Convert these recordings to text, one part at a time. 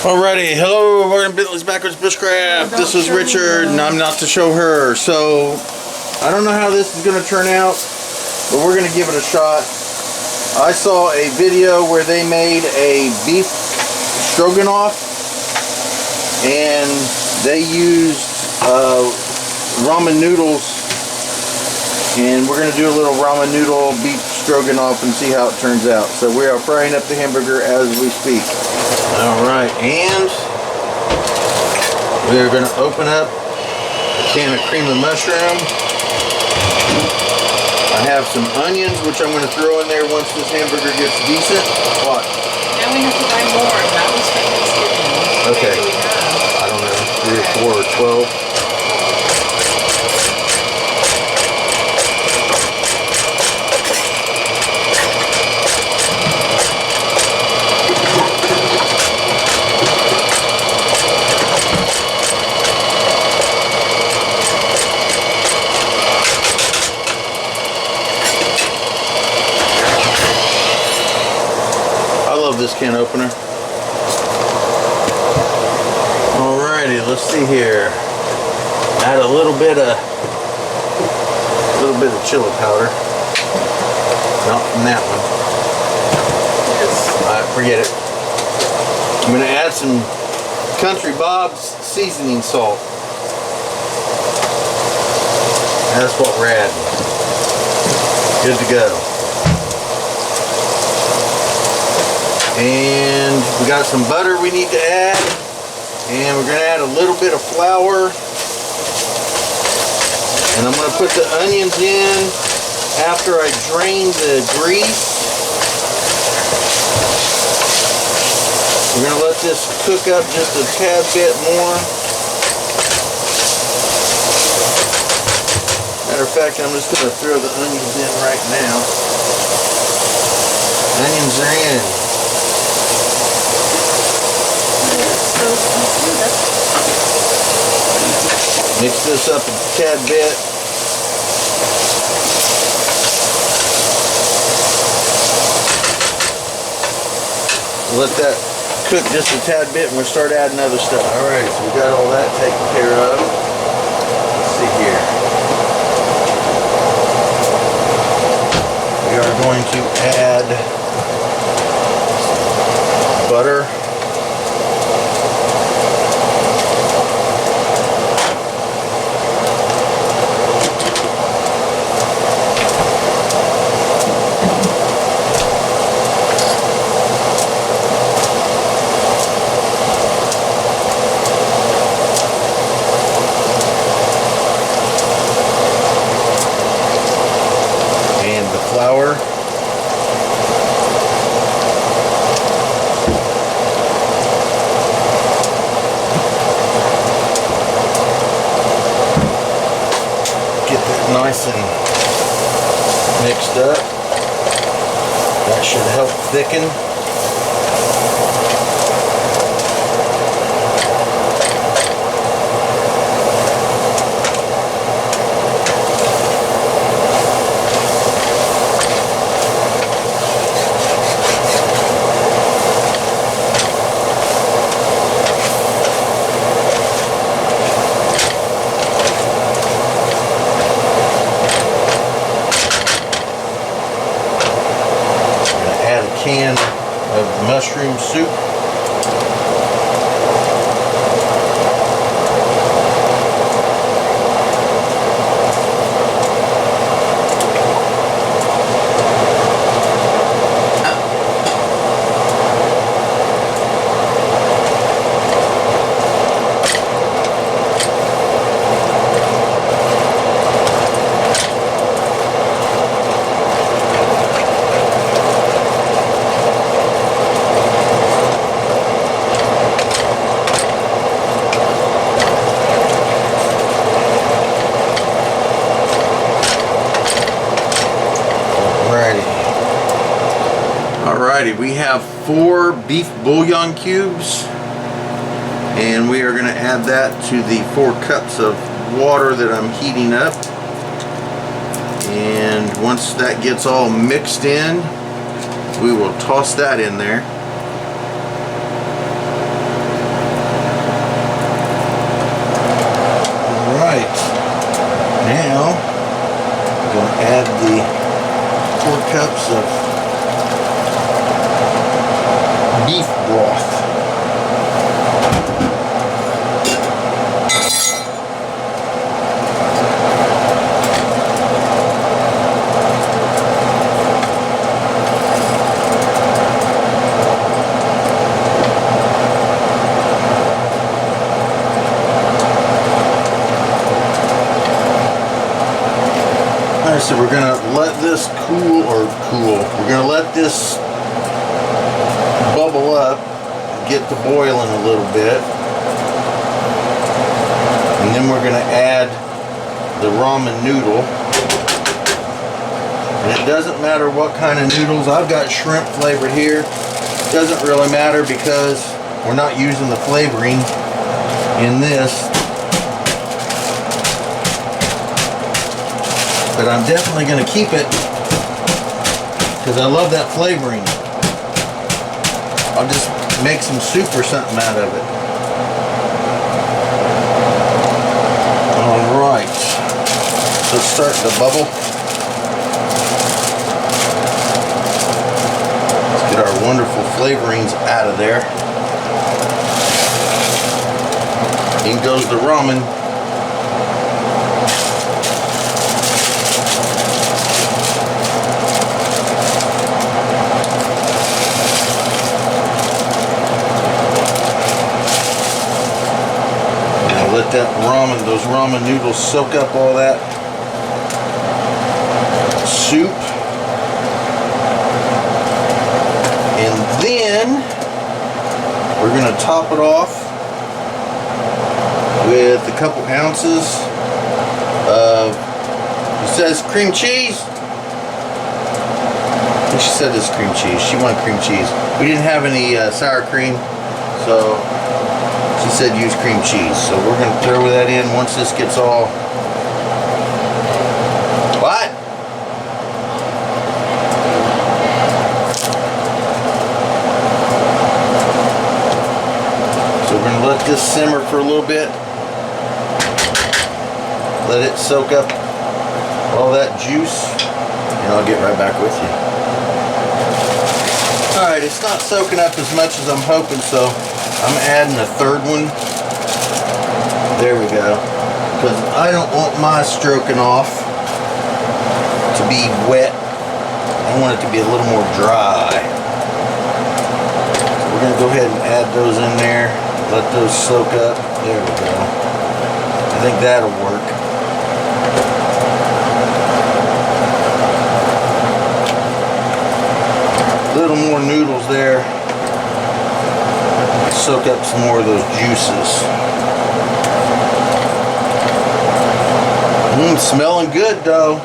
Alrighty, hello, welcome to Bentley's Backwoods Bushcraft. This is Richard, and I'm not to show her. So, I don't know how this is going to turn out, but we're going to give it a shot. I saw a video where they made a beef stroganoff, and they used ramen noodles, and we're going to do a little ramen noodle beef stroganoff and see how it turns out. So we are frying up the hamburger as we speak. Alright, and we're going to open up a can of cream of mushroom. I have some onions, which I'm going to throw in there once this hamburger gets decent. What? Now we have to buy more. That was for Thanksgiving. Okay. Do we have? I don't know, 3 or 4 or 12. This can opener. Alrighty, let's see here. Add a little bit of chili powder. Not from that one. Forget it. I'm going to add some Country Bob's seasoning salt. That's what we're adding. Good to go. And we got some butter we need to add, and we're going to add a little bit of flour, and I'm going to put the onions in after I drain the grease. We're going to let this cook up just a tad bit more. Matter of fact, I'm just going to throw the onions in right now. Onions are in. Mix this up a tad bit. Let that cook just a tad bit and we'll start adding other stuff. Alright, so we got all that taken care of. Let's see here. We are going to add butter. Flour. Get that nice and mixed up. That should help thicken. Can of mushroom soup. Alrighty, we have 4 beef bouillon cubes, and we are going to add that to the 4 cups of water that I'm heating up. And once that gets all mixed in, we will toss that in there. right. Now, I'm going to add the 4 cups of beef broth. So we're going to let this cool. We're going to let this bubble up, get to boiling a little bit. And then we're going to add the ramen noodle. And it doesn't matter what kind of noodles. I've got shrimp flavored here. It doesn't really matter because we're not using the flavoring in this. But I'm definitely going to keep it because I love that flavoring. I'll just make some soup or something out of it. Alright, so it's starting to bubble. Let's get our wonderful flavorings out of there. In goes the ramen. Let that those ramen noodles soak up all that soup. And then we're going to top it off with a couple ounces of, it says cream cheese. I think she said this cream cheese. She wanted cream cheese. We didn't have any sour cream, so she said use cream cheese. So we're going to throw that in once this gets all... What? So we're going to let this simmer for a little bit. Let it soak up all that juice. And I'll get right back with you. Alright, it's not soaking up as much as I'm hoping, so I'm adding a 3rd one. There we go. Because I don't want my Stroganoff to be wet. I want it to be a little more dry. So we're going to go ahead and add those in there. Let those soak up. There we go. I think that'll work. A little more noodles there. Soak up some more of those juices. Smelling good though.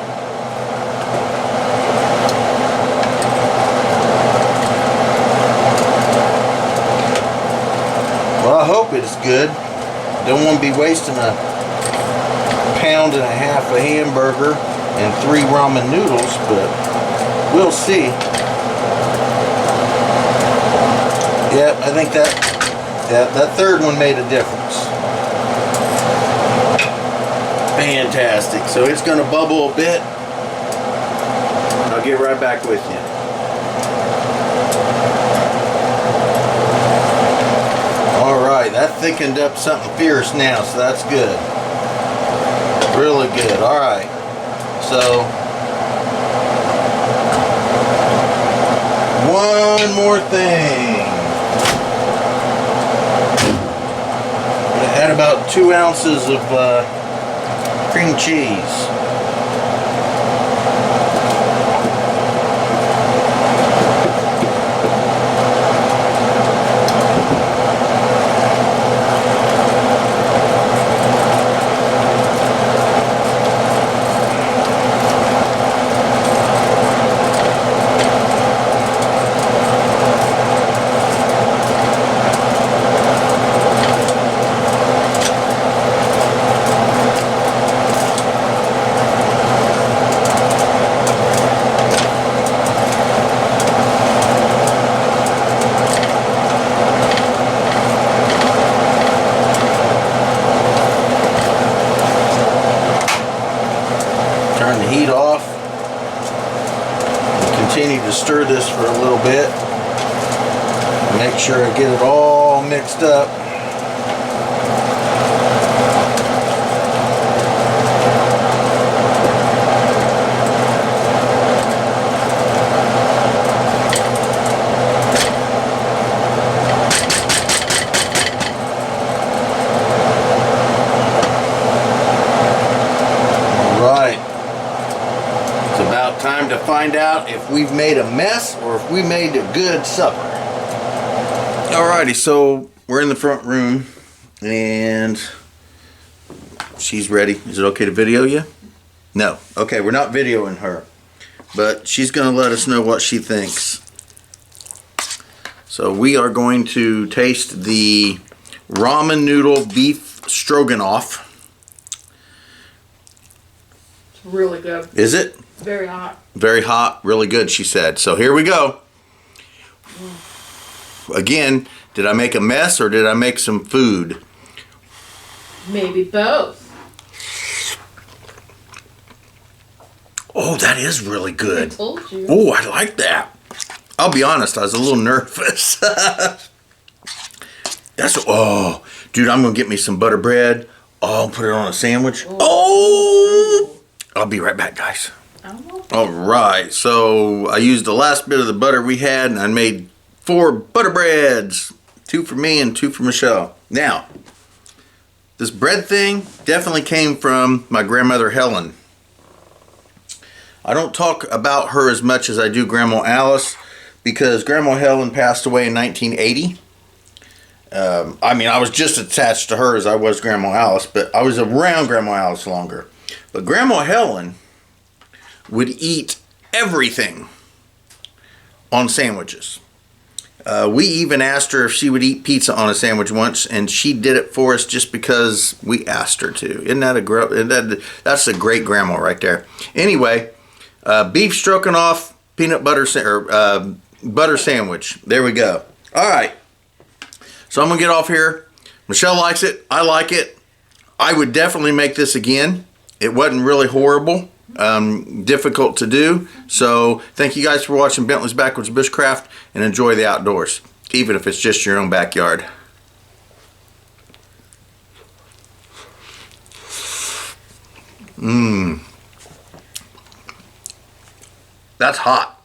Well, I hope it's good. Don't want to be wasting a pound and a half of hamburger and 3 ramen noodles, but we'll see. Yeah, I think that 3rd one made a difference. Fantastic. So it's going to bubble a bit. I'll get right back with you. Alright, that thickened up something fierce now, so that's good. Really good. Alright. So, one more thing. I'm going to add about 2 ounces of cream cheese. sure I get it all mixed up. Time to find out if we've made a mess or if we made a good supper. Alrighty, so we're in the front room and she's ready. Is it okay to video you? No. Okay, we're not videoing her, but she's going to let us know what she thinks. So we are going to taste the ramen noodle beef stroganoff. It's really good. Is it? Very hot. Very hot, really good, she said. So here we go. Again, did I make a mess or did I make some food? Maybe both. Oh, that is really good. I told you. Oh, I like that. I'll be honest, I was a little nervous. Oh, dude, I'm going to get me some butter bread. Oh, I'll put it on a sandwich. Oh! I'll be right back, guys. Alright, so I used the last bit of the butter we had and I made 4 butter breads. 2 for me and 2 for Michelle. Now, this bread thing definitely came from my grandmother Helen. I don't talk about her as much as I do Grandma Alice because Grandma Helen passed away in 1980. I mean, I was just attached to her as I was Grandma Alice, but I was around Grandma Alice longer. But Grandma Helen would eat everything on sandwiches. We even asked her if she would eat pizza on a sandwich once, and she did it for us just because we asked her to. Isn't that that's a great grandma right there. Anyway, beef stroganoff peanut butter butter sandwich. There we go. All right. So I'm gonna get off here. Michelle likes it. I like it. I would definitely make this again. It wasn't really horrible. Difficult to do. So thank you guys for watching Bentley's Backwoods Bushcraft and enjoy the outdoors, even if it's just your own backyard. That's hot.